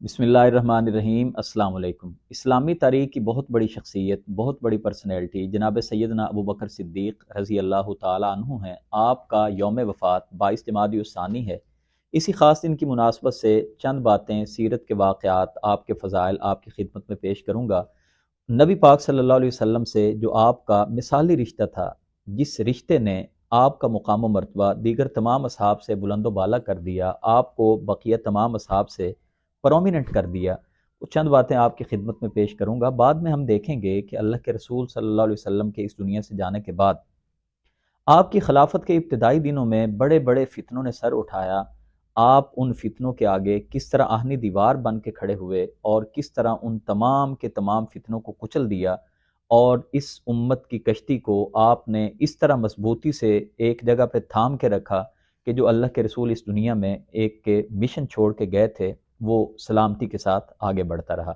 بسم اللہ الرحمن الرحیم۔ السلام علیکم۔ اسلامی تاریخ کی بہت بڑی شخصیت، بہت بڑی پرسنالٹی جناب سیدنا ابوبکر صدیق رضی اللہ تعالیٰ عنہ ہیں۔ آپ کا یوم وفات 22 جمادی الثانی ہے۔ اسی خاص دن کی مناسبت سے چند باتیں سیرت کے واقعات، آپ کے فضائل آپ کی خدمت میں پیش کروں گا۔ نبی پاک صلی اللہ علیہ وسلم سے جو آپ کا مثالی رشتہ تھا، جس رشتے نے آپ کا مقام و مرتبہ دیگر تمام اصحاب سے بلند و بالا کر دیا، آپ کو بقیہ تمام اصحاب سے پرومیننٹ کر دیا، وہ چند باتیں آپ کی خدمت میں پیش کروں گا۔ بعد میں ہم دیکھیں گے کہ اللہ کے رسول صلی اللہ علیہ وسلم کے اس دنیا سے جانے کے بعد آپ کی خلافت کے ابتدائی دنوں میں بڑے بڑے فتنوں نے سر اٹھایا۔ آپ ان فتنوں کے آگے کس طرح آہنی دیوار بن کے کھڑے ہوئے اور کس طرح ان تمام کے تمام فتنوں کو کچل دیا، اور اس امت کی کشتی کو آپ نے اس طرح مضبوطی سے ایک جگہ پہ تھام کے رکھا کہ جو اللہ کے رسول اس دنیا میں ایک مشن چھوڑ کے گئے تھے، وہ سلامتی کے ساتھ آگے بڑھتا رہا۔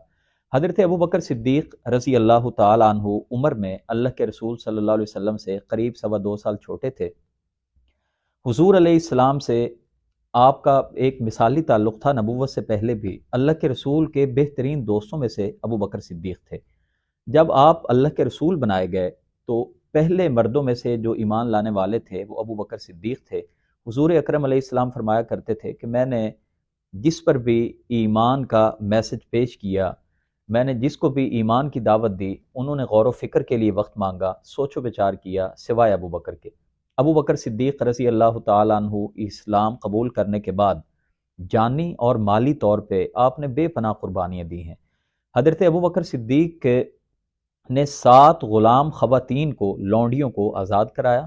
حضرت ابوبکر صدیق رضی اللہ تعالیٰ عنہ عمر میں اللہ کے رسول صلی اللہ علیہ وسلم سے قریب 2.25 سال چھوٹے تھے۔ حضور علیہ السلام سے آپ کا ایک مثالی تعلق تھا نبوت سے پہلے بھی۔ اللہ کے رسول کے بہترین دوستوں میں سے ابوبکر صدیق تھے۔ جب آپ اللہ کے رسول بنائے گئے تو پہلے مردوں میں سے جو ایمان لانے والے تھے وہ ابوبکر صدیق تھے۔ حضور اکرم علیہ السلام فرمایا کرتے تھے کہ میں نے جس پر بھی ایمان کا میسج پیش کیا، میں نے جس کو بھی ایمان کی دعوت دی، انہوں نے غور و فکر کے لیے وقت مانگا، سوچ و بچار کیا، سوائے ابوبکر کے۔ ابوبکر صدیق رضی اللہ تعالیٰ عنہ اسلام قبول کرنے کے بعد جانی اور مالی طور پہ آپ نے بے پناہ قربانیاں دی ہیں۔ حضرت ابوبکر صدیق نے 7 غلام خواتین کو، لونڈیوں کو آزاد کرایا،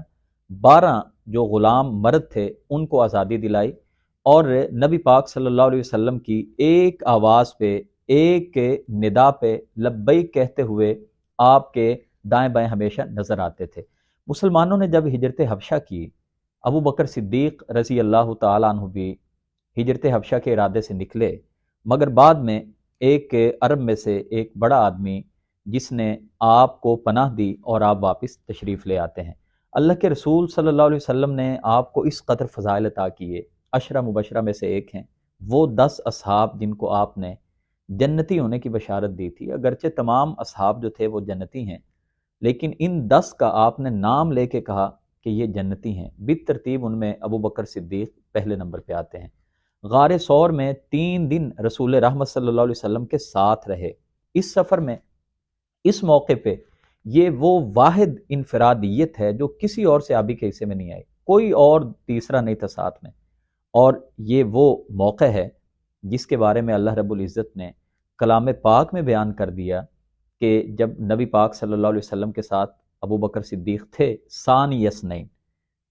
12 جو غلام مرد تھے ان کو آزادی دلائی، اور نبی پاک صلی اللہ علیہ وسلم کی ایک آواز پہ، ایک ندا پہ لبیک کہتے ہوئے آپ کے دائیں بائیں ہمیشہ نظر آتے تھے۔ مسلمانوں نے جب ہجرت حبشہ کی، ابو بکر صدیق رضی اللہ تعالیٰ عنہ بھی ہجرت حبشہ کے ارادے سے نکلے، مگر بعد میں ایک عرب میں سے ایک بڑا آدمی جس نے آپ کو پناہ دی اور آپ واپس تشریف لے آتے ہیں۔ اللہ کے رسول صلی اللہ علیہ وسلم نے آپ کو اس قدر فضائل عطا کیے۔ عشرہ مبشرہ میں سے ایک ہیں وہ 10 اصحاب جن کو آپ نے جنتی ہونے کی بشارت دی تھی۔ اگرچہ تمام اصحاب جو تھے وہ جنتی ہیں، لیکن ان 10 کا آپ نے نام لے کے کہا کہ یہ جنتی ہیں۔ بالترتیب ان میں ابو بکر صدیق پہلے نمبر پہ آتے ہیں۔ غار ثور میں 3 دن رسول رحمت صلی اللہ علیہ وسلم کے ساتھ رہے۔ اس سفر میں، اس موقع پہ، یہ وہ واحد انفرادیت ہے جو کسی اور صحابی کے حصے میں نہیں آئی، کوئی اور تیسرا نہیں تھا ساتھ میں۔ اور یہ وہ موقع ہے جس کے بارے میں اللہ رب العزت نے کلام پاک میں بیان کر دیا کہ جب نبی پاک صلی اللہ علیہ وسلم کے ساتھ ابو بکر صدیق تھے، ثانی اثنین،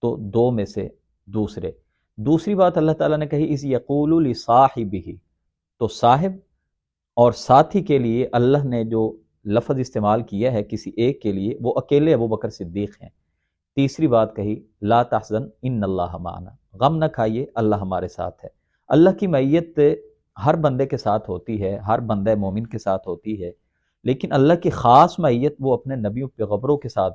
تو 2 میں سے دوسرے۔ دوسری بات اللہ تعالیٰ نے کہی، اذ یقول لصاحبہ، تو صاحب اور ساتھی کے لیے اللہ نے جو لفظ استعمال کیا ہے کسی ایک کے لیے، وہ اکیلے ابو بکر صدیق ہیں۔ تیسری بات کہی، لا تحزن ان اللہ معنا، غم نہ کھائیے، اللہ ہمارے ساتھ ہے۔ اللہ کی معیت ہر بندے کے ساتھ ہوتی ہے، ہر بندہ مومن کے ساتھ ہوتی ہے، لیکن اللہ کی خاص معیت وہ اپنے نبیوں پیغمبروں کے ساتھ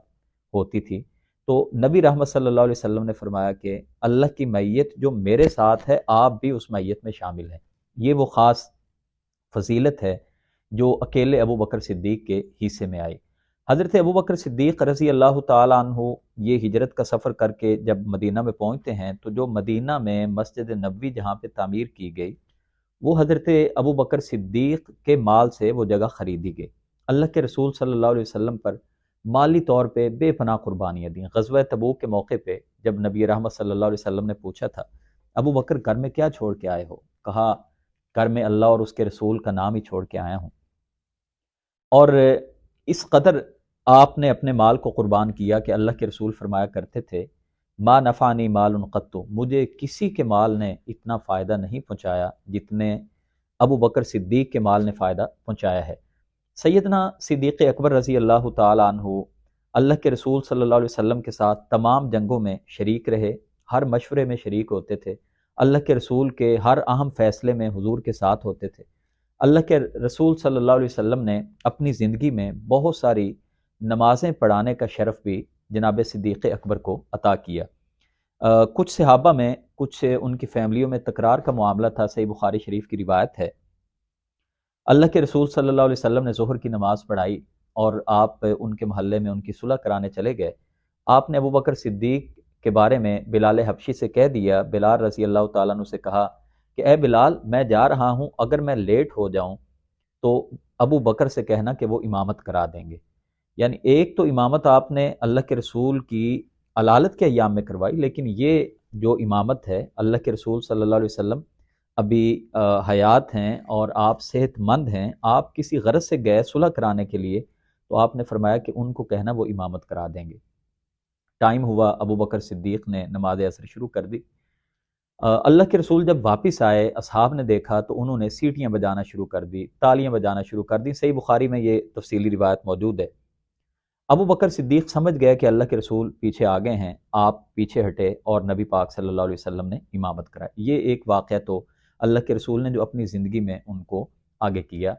ہوتی تھی۔ تو نبی رحمت صلی اللہ علیہ وسلم نے فرمایا کہ اللہ کی معیت جو میرے ساتھ ہے، آپ بھی اس معیت میں شامل ہیں۔ یہ وہ خاص فضیلت ہے جو اکیلے ابو بکر صدیق کے حصے میں آئی۔ حضرت ابو بکر صدیق رضی اللہ تعالیٰ عنہ یہ ہجرت کا سفر کر کے جب مدینہ میں پہنچتے ہیں تو جو مدینہ میں مسجد نبوی جہاں پہ تعمیر کی گئی، وہ حضرت ابو بکر صدیق کے مال سے وہ جگہ خریدی گئی۔ اللہ کے رسول صلی اللہ علیہ وسلم پر مالی طور پہ بے پناہ قربانیاں دیں۔ غزوہ تبوک کے موقع پہ جب نبی رحمت صلی اللہ علیہ وسلم نے پوچھا تھا، ابو بکر گھر میں کیا چھوڑ کے آئے ہو؟ کہا، گھر میں اللہ اور اس کے رسول کا نام ہی چھوڑ کے آیا ہوں۔ اور اس قدر آپ نے اپنے مال کو قربان کیا کہ اللہ کے رسول فرمایا کرتے تھے، ما نفعنی مال قط، مجھے کسی کے مال نے اتنا فائدہ نہیں پہنچایا جتنے ابو بکر صدیق کے مال نے فائدہ پہنچایا ہے۔ سیدنا صدیق اکبر رضی اللہ تعالیٰ عنہ اللہ کے رسول صلی اللہ علیہ وسلم کے ساتھ تمام جنگوں میں شریک رہے، ہر مشورے میں شریک ہوتے تھے، اللہ کے رسول کے ہر اہم فیصلے میں حضور کے ساتھ ہوتے تھے۔ اللہ کے رسول صلی اللہ علیہ وسلم نے اپنی زندگی میں بہت ساری نمازیں پڑھانے کا شرف بھی جناب صدیق اکبر کو عطا کیا۔ کچھ صحابہ میں، کچھ ان کی فیملیوں میں تکرار کا معاملہ تھا۔ صحیح بخاری شریف کی روایت ہے اللہ کے رسول صلی اللہ علیہ وسلم نے ظہر کی نماز پڑھائی اور آپ ان کے محلے میں ان کی صلح کرانے چلے گئے۔ آپ نے ابوبکر صدیق کے بارے میں بلال حبشی سے کہہ دیا، بلال رضی اللہ تعالیٰ عنہ سے کہا کہ اے بلال، میں جا رہا ہوں، اگر میں لیٹ ہو جاؤں تو ابو بکر سے کہنا کہ وہ امامت کرا دیں گے۔ یعنی ایک تو امامت آپ نے اللہ کے رسول کی علالت کے ایام میں کروائی، لیکن یہ جو امامت ہے، اللہ کے رسول صلی اللہ علیہ وسلم ابھی حیات ہیں اور آپ صحت مند ہیں، آپ کسی غرض سے گئے صلح کرانے کے لیے، تو آپ نے فرمایا کہ ان کو کہنا وہ امامت کرا دیں گے۔ ٹائم ہوا، ابو بکر صدیق نے نماز عصر شروع کر دی۔ اللہ کے رسول جب واپس آئے، اصحاب نے دیکھا تو انہوں نے سیٹیاں بجانا شروع کر دی، تالیاں بجانا شروع کر دی۔ صحیح بخاری میں یہ تفصیلی روایت موجود ہے۔ ابو بکر صدیق سمجھ گئے کہ اللہ کے رسول پیچھے آ گئے ہیں، آپ پیچھے ہٹے اور نبی پاک صلی اللہ علیہ وسلم نے امامت کرائی۔ یہ ایک واقعہ تو اللہ کے رسول نے جو اپنی زندگی میں ان کو آگے کیا،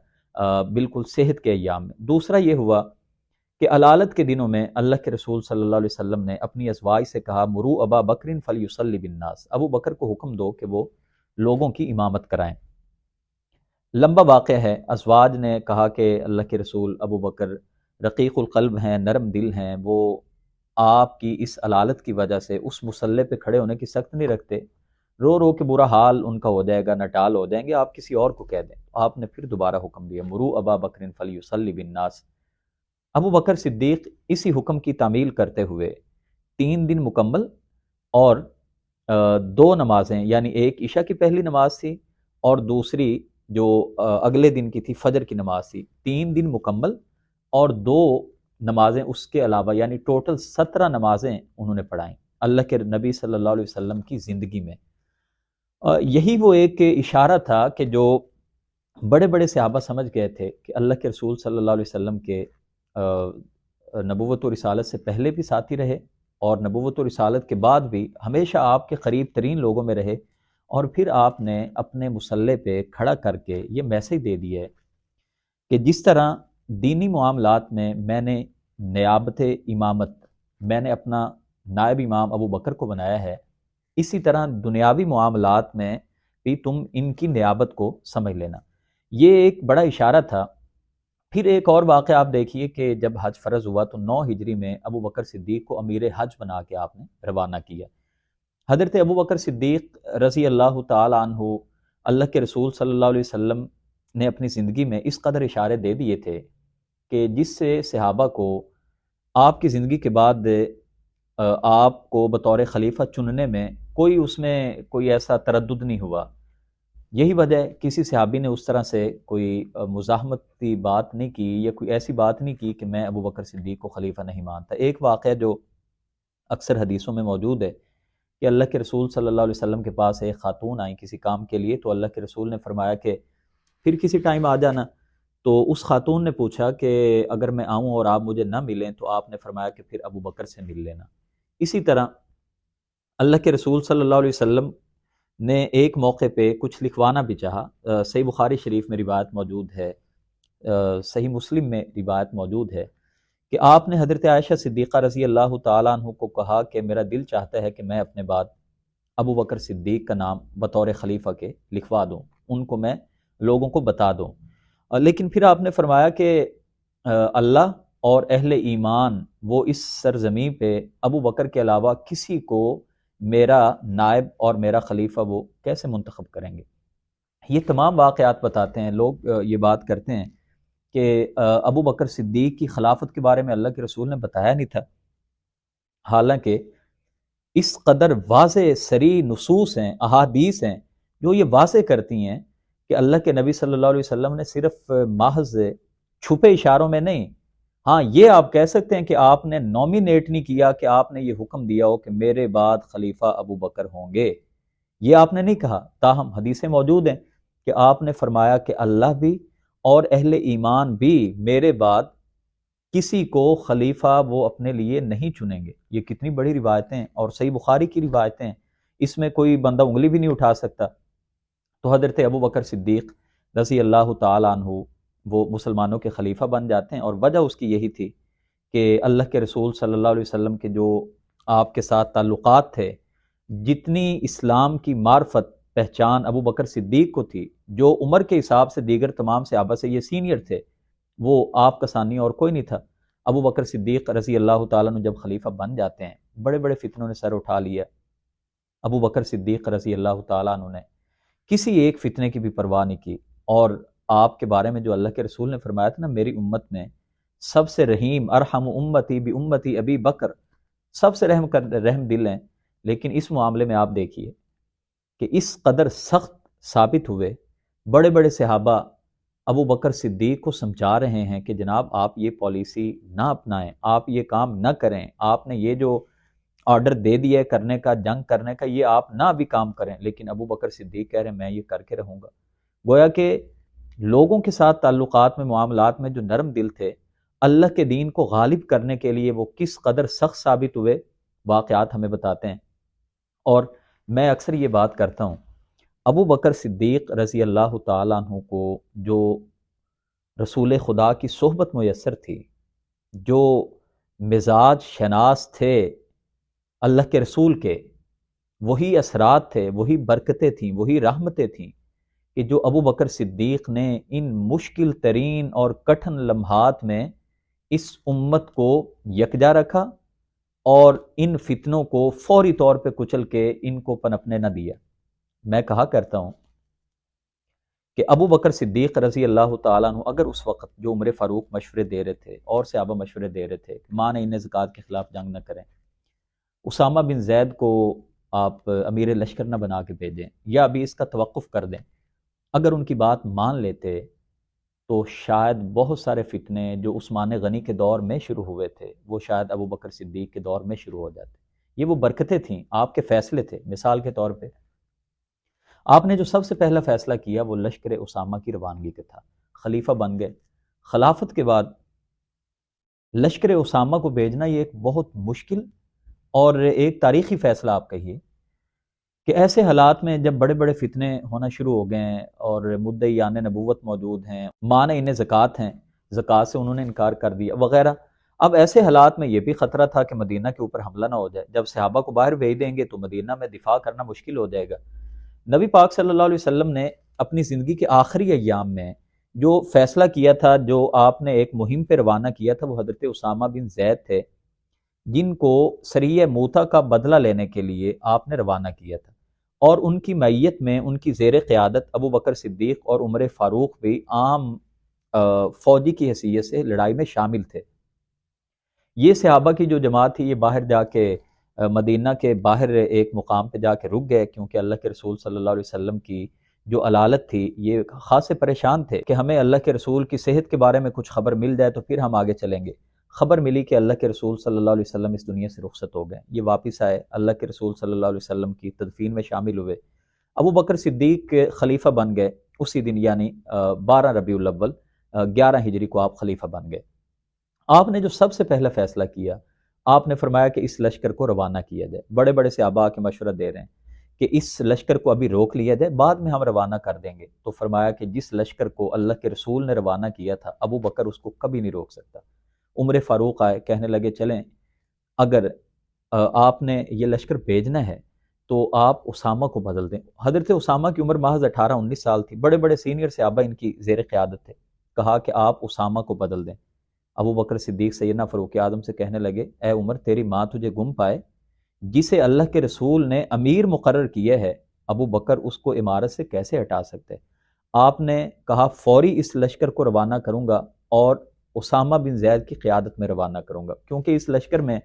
بالکل صحت کے ایام میں۔ دوسرا یہ ہوا کہ علالت کے دنوں میں اللہ کے رسول صلی اللہ علیہ وسلم نے اپنی ازواج سے کہا، مرو ابا بکر فلیصلی بالناس، ابو بکر کو حکم دو کہ وہ لوگوں کی امامت کرائیں۔ لمبا واقعہ ہے۔ ازواج نے کہا کہ اللہ کے رسول، ابو بکر رقیق القلب ہیں، نرم دل ہیں، وہ آپ کی اس علالت کی وجہ سے اس مصلے پہ کھڑے ہونے کی سخت نہیں رکھتے، رو رو کے برا حال ان کا ہو جائے گا، نٹال ہو جائیں گے، آپ کسی اور کو کہہ دیں۔ آپ نے پھر دوبارہ حکم دیا، مرو ابا بکر فلیصلی بالناس۔ ابو بکر صدیق اسی حکم کی تعمیل کرتے ہوئے 3 دن مکمل اور 2 نمازیں، یعنی ایک عشاء کی پہلی نماز تھی اور دوسری جو اگلے دن کی تھی فجر کی نماز تھی، 3 دن مکمل اور 2 نمازیں اس کے علاوہ، یعنی ٹوٹل 17 نمازیں انہوں نے پڑھائیں اللہ کے نبی صلی اللہ علیہ وسلم کی زندگی میں۔ یہی وہ ایک اشارہ تھا کہ جو بڑے بڑے صحابہ سمجھ گئے تھے کہ اللہ کے رسول صلی اللہ علیہ وسلم کے نبوت و رسالت سے پہلے بھی ساتھی رہے اور نبوت و رسالت کے بعد بھی ہمیشہ آپ کے قریب ترین لوگوں میں رہے، اور پھر آپ نے اپنے مصلے پہ کھڑا کر کے یہ میسج دے دیا ہے کہ جس طرح دینی معاملات میں میں نے نیابت امامت، میں نے اپنا نائب امام ابو بکر کو بنایا ہے، اسی طرح دنیاوی معاملات میں بھی تم ان کی نیابت کو سمجھ لینا۔ یہ ایک بڑا اشارہ تھا۔ پھر ایک اور واقعہ آپ دیکھیے کہ جب حج فرض ہوا تو 9 ہجری میں ابو بکر صدیق کو امیر حج بنا کے آپ نے روانہ کیا۔ حضرت ابو بکر صدیق رضی اللہ تعالی عنہ، اللہ کے رسول صلی اللہ علیہ وسلم نے اپنی زندگی میں اس قدر اشارے دے دیے تھے کہ جس سے صحابہ کو آپ کی زندگی کے بعد آپ کو بطور خلیفہ چننے میں اس میں کوئی ایسا تردد نہیں ہوا۔ یہی وجہ ہے کسی صحابی نے اس طرح سے کوئی مزاحمتی بات نہیں کی یا کوئی ایسی بات نہیں کی کہ میں ابو بکر صدیق کو خلیفہ نہیں مانتا۔ ایک واقعہ جو اکثر حدیثوں میں موجود ہے کہ اللہ کے رسول صلی اللہ علیہ وسلم کے پاس ایک خاتون آئیں کسی کام کے لیے، تو اللہ کے رسول نے فرمایا کہ پھر کسی ٹائم آ جانا۔ تو اس خاتون نے پوچھا کہ اگر میں آؤں اور آپ مجھے نہ ملیں، تو آپ نے فرمایا کہ پھر ابو بکر سے مل لینا۔ اسی طرح اللہ کے رسول صلی اللہ علیہ وسلم نے ایک موقع پہ کچھ لکھوانا بھی چاہا۔ صحیح بخاری شریف میں روایت موجود ہے، صحیح مسلم میں روایت موجود ہے کہ آپ نے حضرت عائشہ صدیقہ رضی اللہ تعالیٰ عنہ کو کہا کہ میرا دل چاہتا ہے کہ میں اپنے بعد ابو بکر صدیق کا نام بطور خلیفہ کے لکھوا دوں، ان کو میں لوگوں کو بتا دوں۔ لیکن پھر آپ نے فرمایا کہ اللہ اور اہل ایمان وہ اس سرزمین پہ ابو بکر کے علاوہ کسی کو میرا نائب اور میرا خلیفہ وہ کیسے منتخب کریں گے۔ یہ تمام واقعات بتاتے ہیں، لوگ یہ بات کرتے ہیں کہ ابو بکر صدیق کی خلافت کے بارے میں اللہ کے رسول نے بتایا نہیں تھا، حالانکہ اس قدر واضح صریح نصوص ہیں، احادیث ہیں جو یہ واضح کرتی ہیں کہ اللہ کے نبی صلی اللہ علیہ وسلم نے صرف محض چھپے اشاروں میں نہیں، ہاں یہ آپ کہہ سکتے ہیں کہ آپ نے نومینیٹ نہیں کیا کہ آپ نے یہ حکم دیا ہو کہ میرے بعد خلیفہ ابو بکر ہوں گے، یہ آپ نے نہیں کہا، تاہم حدیثیں موجود ہیں کہ آپ نے فرمایا کہ اللہ بھی اور اہل ایمان بھی میرے بعد کسی کو خلیفہ وہ اپنے لیے نہیں چنیں گے۔ یہ کتنی بڑی روایتیں اور صحیح بخاری کی روایتیں، اس میں کوئی بندہ انگلی بھی نہیں اٹھا سکتا۔ تو حضرت ابو بکر صدیق رضی اللہ تعالیٰ عنہ وہ مسلمانوں کے خلیفہ بن جاتے ہیں، اور وجہ اس کی یہی تھی کہ اللہ کے رسول صلی اللہ علیہ وسلم کے جو آپ کے ساتھ تعلقات تھے، جتنی اسلام کی معرفت پہچان ابو بکر صدیق کو تھی، جو عمر کے حساب سے دیگر تمام صحابہ سے یہ سینئر تھے، وہ آپ کا ثانی اور کوئی نہیں تھا۔ ابو بکر صدیق رضی اللہ تعالیٰ عنہ جب خلیفہ بن جاتے ہیں، بڑے بڑے فتنوں نے سر اٹھا لیا، ابو بکر صدیق رضی اللہ تعالیٰ عنہ نے کسی ایک فتنے کی بھی پرواہ نہیں کی، اور آپ کے بارے میں جو اللہ کے رسول نے فرمایا تھا نا، میری امت میں سب سے رحیم، ارحم امتی بی امتی ابی بکر، سب سے رحم دل ہیں، لیکن اس معاملے میں آپ دیکھیے کہ اس قدر سخت ثابت ہوئے، بڑے بڑے صحابہ ابو بکر صدیق کو سمجھا رہے ہیں کہ جناب آپ یہ پالیسی نہ اپنائیں، آپ یہ کام نہ کریں، آپ نے یہ جو آرڈر دے دیا ہے کرنے کا، جنگ کرنے کا، یہ آپ نہ بھی کام کریں، لیکن ابو بکر صدیق کہہ رہے ہیں میں یہ کر کے رہوں گا۔ گویا کہ لوگوں کے ساتھ تعلقات میں، معاملات میں جو نرم دل تھے، اللہ کے دین کو غالب کرنے کے لیے وہ کس قدر سخت ثابت ہوئے، واقعات ہمیں بتاتے ہیں۔ اور میں اکثر یہ بات کرتا ہوں، ابو بکر صدیق رضی اللہ تعالیٰ عنہ کو جو رسول خدا کی صحبت میسر تھی، جو مزاج شناس تھے اللہ کے رسول کے، وہی اثرات تھے، وہی برکتیں تھیں، وہی رحمتیں تھیں کہ جو ابو بکر صدیق نے ان مشکل ترین اور کٹھن لمحات میں اس امت کو یکجا رکھا اور ان فتنوں کو فوری طور پہ کچل کے ان کو پنپنے نہ دیا۔ میں کہا کرتا ہوں کہ ابو بکر صدیق رضی اللہ تعالیٰ عنہ اگر اس وقت جو عمر فاروق مشورے دے رہے تھے اور صحابہ مشورے دے رہے تھے کہ ماں نے انہیں زکوٰۃ کے خلاف جنگ نہ کریں، اسامہ بن زید کو آپ امیر لشکر نہ بنا کے بھیجیں یا ابھی اس کا توقف کر دیں، اگر ان کی بات مان لیتے تو شاید بہت سارے فتنے جو عثمان غنی کے دور میں شروع ہوئے تھے وہ شاید ابو بکر صدیق کے دور میں شروع ہو جاتے۔ یہ وہ برکتیں تھیں، آپ کے فیصلے تھے۔ مثال کے طور پہ آپ نے جو سب سے پہلا فیصلہ کیا وہ لشکر اسامہ کی روانگی کا تھا، خلیفہ بن گئے، خلافت کے بعد لشکر اسامہ کو بھیجنا یہ ایک بہت مشکل اور ایک تاریخی فیصلہ آپ کہیے کہ ایسے حالات میں جب بڑے بڑے فتنے ہونا شروع ہو گئے ہیں اور مدعیان نبوت موجود ہیں، ماں نے انہیں زکوٰۃ ہیں، زکوٰۃ سے انہوں نے انکار کر دیا وغیرہ، اب ایسے حالات میں یہ بھی خطرہ تھا کہ مدینہ کے اوپر حملہ نہ ہو جائے، جب صحابہ کو باہر بھیج دیں گے تو مدینہ میں دفاع کرنا مشکل ہو جائے گا۔ نبی پاک صلی اللہ علیہ وسلم نے اپنی زندگی کے آخری ایام میں جو فیصلہ کیا تھا، جو آپ نے ایک مہم پہ روانہ کیا تھا، وہ حضرت اسامہ بن زید تھے، جن کو سریہ موتا کا بدلہ لینے کے لیے آپ نے روانہ کیا تھا، اور ان کی معیت میں ان کی زیر قیادت ابو بکر صدیق اور عمر فاروق بھی عام فوجی کی حیثیت سے لڑائی میں شامل تھے۔ یہ صحابہ کی جو جماعت تھی یہ باہر جا کے مدینہ کے باہر ایک مقام پہ جا کے رک گئے، کیونکہ اللہ کے رسول صلی اللہ علیہ وسلم کی جو علالت تھی، یہ خاصے پریشان تھے کہ ہمیں اللہ کے رسول کی صحت کے بارے میں کچھ خبر مل جائے تو پھر ہم آگے چلیں گے۔ خبر ملی کہ اللہ کے رسول صلی اللہ علیہ وسلم اس دنیا سے رخصت ہو گئے، یہ واپس آئے، اللہ کے رسول صلی اللہ علیہ وسلم کی تدفین میں شامل ہوئے، ابو بکر صدیق خلیفہ بن گئے اسی دن، یعنی 12 ربیع الاول 11 ہجری کو آپ خلیفہ بن گئے۔ آپ نے جو سب سے پہلا فیصلہ کیا، آپ نے فرمایا کہ اس لشکر کو روانہ کیا جائے۔ بڑے بڑے صحابہ کے مشورہ دے رہے ہیں کہ اس لشکر کو ابھی روک لیا جائے، بعد میں ہم روانہ کر دیں گے، تو فرمایا کہ جس لشکر کو اللہ کے رسول نے روانہ کیا تھا، ابو بکر اس کو کبھی نہیں روک سکتا۔ عمر فاروق آئے، کہنے لگے چلیں اگر آپ نے یہ لشکر بھیجنا ہے تو آپ اسامہ کو بدل دیں۔ حضرت اسامہ کی عمر محض 18-19 سال تھی، بڑے بڑے سینئر صحابہ ان کی زیر قیادت تھے، کہا کہ آپ اسامہ کو بدل دیں۔ ابو بکر صدیق سیدنا فاروق اعظم سے کہنے لگے اے عمر، تیری ماں تجھے گم پائے، جسے اللہ کے رسول نے امیر مقرر کیا ہے، ابو بکر اس کو امارت سے کیسے ہٹا سکتے؟ آپ نے کہا فوری اس لشکر کو روانہ کروں گا اور اسامہ بن زید کی قیادت میں روانہ کروں گا، کیونکہ اس لشکر میں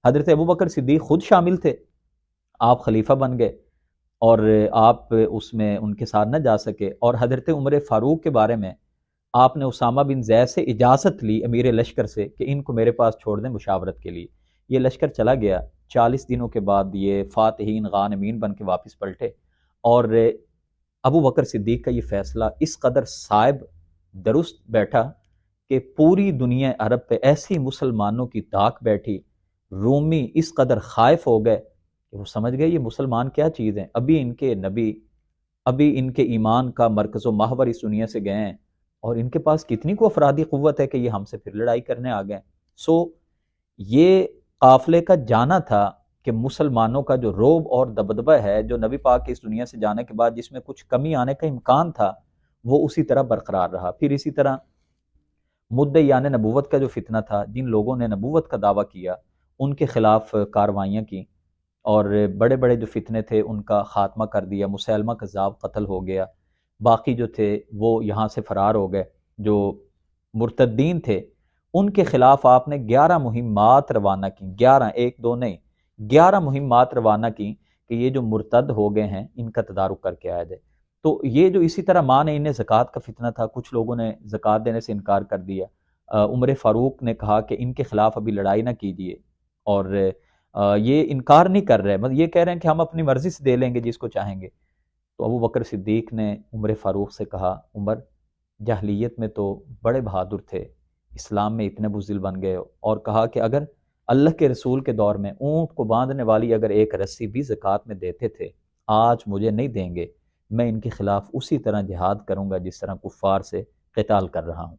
حضرت ابو بکر صدیق خود شامل تھے، آپ خلیفہ بن گئے اور آپ اس میں ان کے ساتھ نہ جا سکے، اور حضرت عمر فاروق کے بارے میں آپ نے اسامہ بن زید سے اجازت لی امیر لشکر سے کہ ان کو میرے پاس چھوڑ دیں مشاورت کے لیے۔ یہ لشکر چلا گیا، 40 دنوں کے بعد یہ فاتحین غانمین بن کے واپس پلٹے، اور ابو بکر صدیق کا یہ فیصلہ اس قدر صائب درست بیٹھا کہ پوری دنیا عرب پہ ایسی مسلمانوں کی داغ بیٹھی، رومی اس قدر خائف ہو گئے کہ وہ سمجھ گئے یہ مسلمان کیا چیز ہیں، ابھی ان کے نبی، ابھی ان کے ایمان کا مرکز و محور اس دنیا سے گئے ہیں، اور ان کے پاس کتنی کو افرادی قوت ہے کہ یہ ہم سے پھر لڑائی کرنے آ گئے۔ سو یہ قافلے کا جانا تھا کہ مسلمانوں کا جو رعب اور دبدبہ ہے جو نبی پاک کے اس دنیا سے جانے کے بعد جس میں کچھ کمی آنے کا امکان تھا وہ اسی طرح برقرار رہا۔ پھر اسی طرح مدعیان نبوت کا جو فتنہ تھا، جن لوگوں نے نبوت کا دعویٰ کیا ان کے خلاف کاروائیاں کی، اور بڑے بڑے جو فتنے تھے ان کا خاتمہ کر دیا۔ مسیلمہ کذاب قتل ہو گیا، باقی جو تھے وہ یہاں سے فرار ہو گئے۔ جو مرتدین تھے ان کے خلاف آپ نے 11 مہمات روانہ کی، 11، ایک دو نہیں، 11 مہمات روانہ کی کہ یہ جو مرتد ہو گئے ہیں ان کا تدارک کر کے آیا جائے۔ تو یہ جو اسی طرح ماں نے انہیں زکوٰۃ کا فتنہ تھا، کچھ لوگوں نے زکوٰۃ دینے سے انکار کر دیا۔ عمر فاروق نے کہا کہ ان کے خلاف ابھی لڑائی نہ کیجیے، اور یہ انکار نہیں کر رہے، مطلب یہ کہہ رہے ہیں کہ ہم اپنی مرضی سے دے لیں گے جس کو چاہیں گے۔ تو ابو بکر صدیق نے عمر فاروق سے کہا، عمر جاہلیت میں تو بڑے بہادر تھے، اسلام میں اتنے بزدل بن گئے ہو، اور کہا کہ اگر اللہ کے رسول کے دور میں اونٹ کو باندھنے والی اگر ایک رسی بھی زکوٰۃ میں دیتے تھے، آج مجھے نہیں دیں گے، میں ان کے خلاف اسی طرح جہاد کروں گا جس طرح کفار سے قتال کر رہا ہوں۔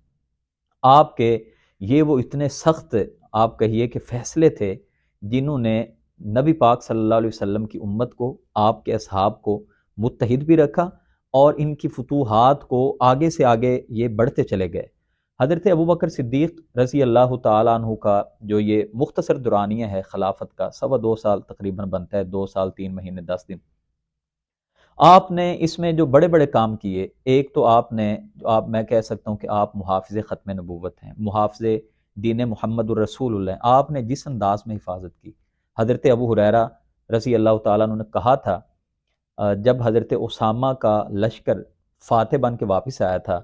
آپ کے یہ وہ اتنے سخت آپ کہیے کہ فیصلے تھے جنہوں نے نبی پاک صلی اللہ علیہ وسلم کی امت کو، آپ کے اصحاب کو متحد بھی رکھا، اور ان کی فتوحات کو آگے سے آگے یہ بڑھتے چلے گئے۔ حضرت ابوبکر صدیق رضی اللہ تعالیٰ عنہ کا جو یہ مختصر دورانیہ ہے خلافت کا، 2.25 سال تقریباً بنتا ہے، 2 سال 3 مہینے 10 دن، آپ نے اس میں جو بڑے بڑے کام کیے، ایک تو آپ نے میں کہہ سکتا ہوں کہ آپ محافظ ختم نبوت ہیں، محافظ دین محمد الرسول اللہ، آپ نے جس انداز میں حفاظت کی۔ حضرت ابو ہریرہ رضی اللہ تعالیٰ عنہ نے کہا تھا، جب حضرت اسامہ کا لشکر فاتح بن کے واپس آیا تھا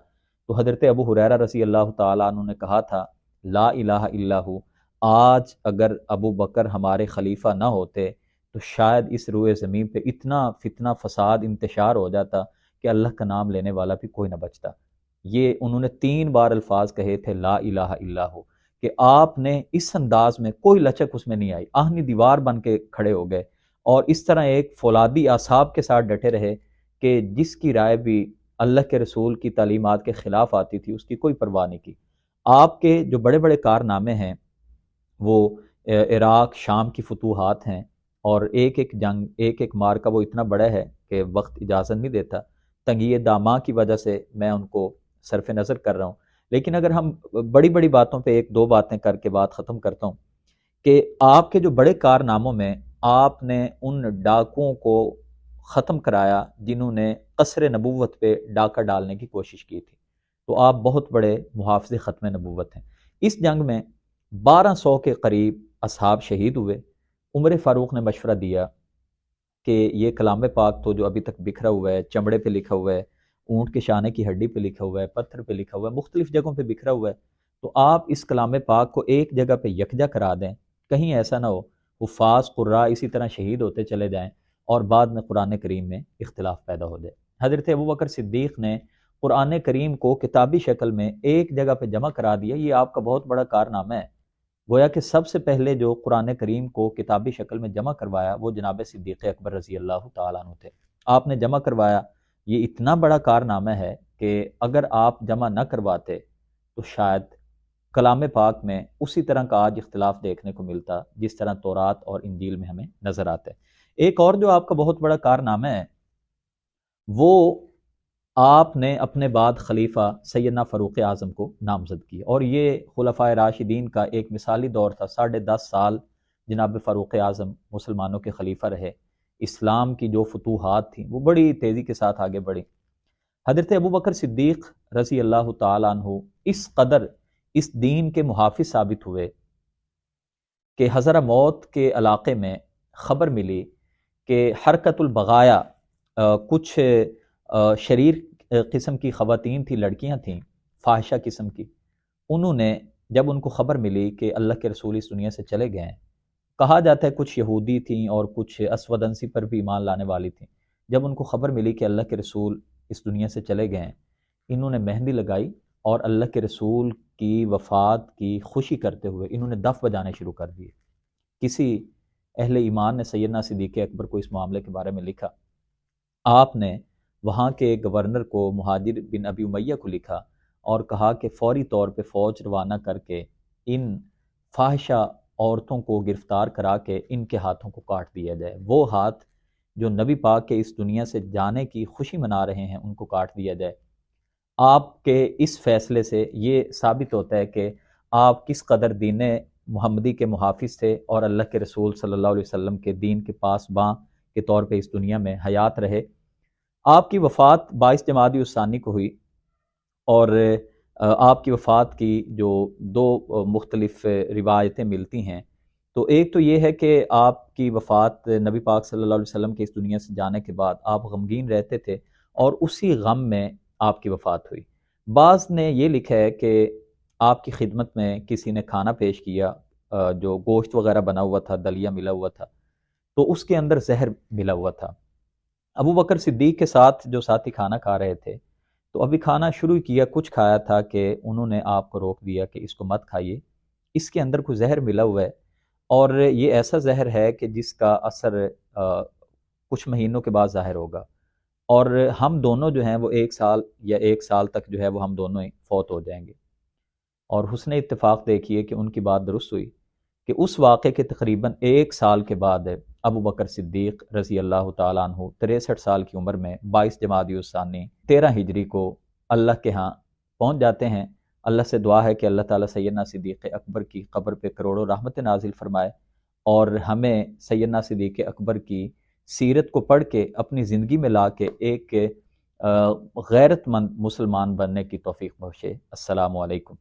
تو حضرت ابو ہریرہ رضی اللہ تعالیٰ عنہ نے کہا تھا، لا الہ الا ہو، آج اگر ابو بکر ہمارے خلیفہ نہ ہوتے تو شاید اس روئے زمین پہ اتنا فتنہ فساد انتشار ہو جاتا کہ اللہ کا نام لینے والا بھی کوئی نہ بچتا۔ یہ انہوں نے 3 بار الفاظ کہے تھے، لا الہ الا ہو، کہ آپ نے اس انداز میں کوئی لچک اس میں نہیں آئی، آہنی دیوار بن کے کھڑے ہو گئے، اور اس طرح ایک فولادی اعصاب کے ساتھ ڈٹے رہے کہ جس کی رائے بھی اللہ کے رسول کی تعلیمات کے خلاف آتی تھی اس کی کوئی پرواہ نہیں کی۔ آپ کے جو بڑے بڑے کارنامے ہیں وہ عراق شام کی فتوحات ہیں، اور ایک ایک جنگ، ایک ایک مارکہ وہ اتنا بڑا ہے کہ وقت اجازت نہیں دیتا، تنگی داماں کی وجہ سے میں ان کو صرف نظر کر رہا ہوں۔ لیکن اگر ہم بڑی بڑی باتوں پہ ایک دو باتیں کر کے بات ختم کرتا ہوں کہ آپ کے جو بڑے کارناموں میں آپ نے ان ڈاکوؤں کو ختم کرایا جنہوں نے قصر نبوت پہ ڈاکہ ڈالنے کی کوشش کی تھی، تو آپ بہت بڑے محافظ ختم نبوت ہیں۔ اس جنگ میں 1200 کے قریب اصحاب شہید ہوئے۔ عمر فاروق نے مشورہ دیا کہ یہ کلام پاک تو جو ابھی تک بکھرا ہوا ہے، چمڑے پہ لکھا ہوا ہے، اونٹ کے شانے کی ہڈی پہ لکھا ہوا ہے، پتھر پہ لکھا ہوا ہے، مختلف جگہوں پہ بکھرا ہوا ہے، تو آپ اس کلام پاک کو ایک جگہ پہ یکجا کرا دیں، کہیں ایسا نہ ہو حفاظ قراء اسی طرح شہید ہوتے چلے جائیں اور بعد میں قرآن کریم میں اختلاف پیدا ہو جائے۔ حضرت ابوبکر صدیق نے قرآن کریم کو کتابی شکل میں ایک جگہ پہ جمع کرا دیا، یہ آپ کا بہت بڑا کارنامہ ہے۔ گویا کہ سب سے پہلے جو قرآن کریم کو کتابی شکل میں جمع کروایا وہ جناب صدیق اکبر رضی اللہ تعالیٰ عنہ تھے۔ آپ نے جمع کروایا، یہ اتنا بڑا کارنامہ ہے کہ اگر آپ جمع نہ کرواتے تو شاید کلام پاک میں اسی طرح کا آج اختلاف دیکھنے کو ملتا جس طرح تورات اور انجیل میں ہمیں نظر آتا ہے۔ ایک اور جو آپ کا بہت بڑا کارنامہ ہے وہ آپ نے اپنے بعد خلیفہ سیدنا فاروق اعظم کو نامزد کیا، اور یہ خلفائے راشدین کا ایک مثالی دور تھا۔ 10.5 سال جناب فاروق اعظم مسلمانوں کے خلیفہ رہے، اسلام کی جو فتوحات تھیں وہ بڑی تیزی کے ساتھ آگے بڑھی۔ حضرت ابوبکر صدیق رضی اللہ تعالیٰ عنہ اس قدر اس دین کے محافظ ثابت ہوئے کہ حضرہ موت کے علاقے میں خبر ملی کہ حرکت البغایا، کچھ شریر قسم کی خواتین تھی، لڑکیاں تھیں فاحشہ قسم کی، انہوں نے جب ان کو خبر ملی کہ اللہ کے رسول اس دنیا سے چلے گئے ہیں، کہا جاتا ہے کچھ یہودی تھیں اور کچھ اسود انسی پر بھی ایمان لانے والی تھیں، جب ان کو خبر ملی کہ اللہ کے رسول اس دنیا سے چلے گئے ہیں، انہوں نے مہندی لگائی اور اللہ کے رسول کی وفات کی خوشی کرتے ہوئے انہوں نے دف بجانے شروع کر دیے۔ کسی اہل ایمان نے سیدنا صدیق اکبر کو اس معاملے کے بارے میں لکھا، آپ نے وہاں کے گورنر کو مہاجر بن ابی امیہ کو لکھا اور کہا کہ فوری طور پہ فوج روانہ کر کے ان فاحشہ عورتوں کو گرفتار کرا کے ان کے ہاتھوں کو کاٹ دیا جائے، وہ ہاتھ جو نبی پاک کے اس دنیا سے جانے کی خوشی منا رہے ہیں ان کو کاٹ دیا جائے۔ آپ کے اس فیصلے سے یہ ثابت ہوتا ہے کہ آپ کس قدر دین محمدی کے محافظ تھے اور اللہ کے رسول صلی اللہ علیہ وسلم کے دین کے پاس باں کے طور پہ اس دنیا میں حیات رہے۔ آپ کی وفات 22 جمادی الثانی کو ہوئی، اور آپ کی وفات کی جو دو مختلف روایتیں ملتی ہیں، تو ایک تو یہ ہے کہ آپ کی وفات نبی پاک صلی اللہ علیہ وسلم کے اس دنیا سے جانے کے بعد آپ غمگین رہتے تھے اور اسی غم میں آپ کی وفات ہوئی۔ بعض نے یہ لکھا ہے کہ آپ کی خدمت میں کسی نے کھانا پیش کیا، جو گوشت وغیرہ بنا ہوا تھا، دلیا ملا ہوا تھا، تو اس کے اندر زہر ملا ہوا تھا۔ ابو بکر صدیق کے ساتھ جو ساتھی کھانا کھا رہے تھے، تو ابھی کھانا شروع کیا، کچھ کھایا تھا کہ انہوں نے آپ کو روک دیا کہ اس کو مت کھائیے، اس کے اندر کوئی زہر ملا ہوا ہے، اور یہ ایسا زہر ہے کہ جس کا اثر کچھ مہینوں کے بعد ظاہر ہوگا، اور ہم دونوں جو ہیں وہ 1 سال تک جو ہے وہ ہم دونوں ہی فوت ہو جائیں گے۔ اور حسن اتفاق دیکھیے کہ ان کی بات درست ہوئی کہ اس واقعے کے تقریباً 1 سال کے بعد ابو بکر صدیق رضی اللہ تعالیٰ عنہ 63 سال کی عمر میں 22 جمادی الثانی 13 ہجری کو اللہ کے ہاں پہنچ جاتے ہیں۔ اللہ سے دعا ہے کہ اللہ تعالیٰ سیدنا صدیق اکبر کی قبر پہ کروڑوں رحمت نازل فرمائے، اور ہمیں سیدنا صدیق اکبر کی سیرت کو پڑھ کے اپنی زندگی میں لا کے ایک غیرت مند مسلمان بننے کی توفیق بخشے۔ السلام علیکم۔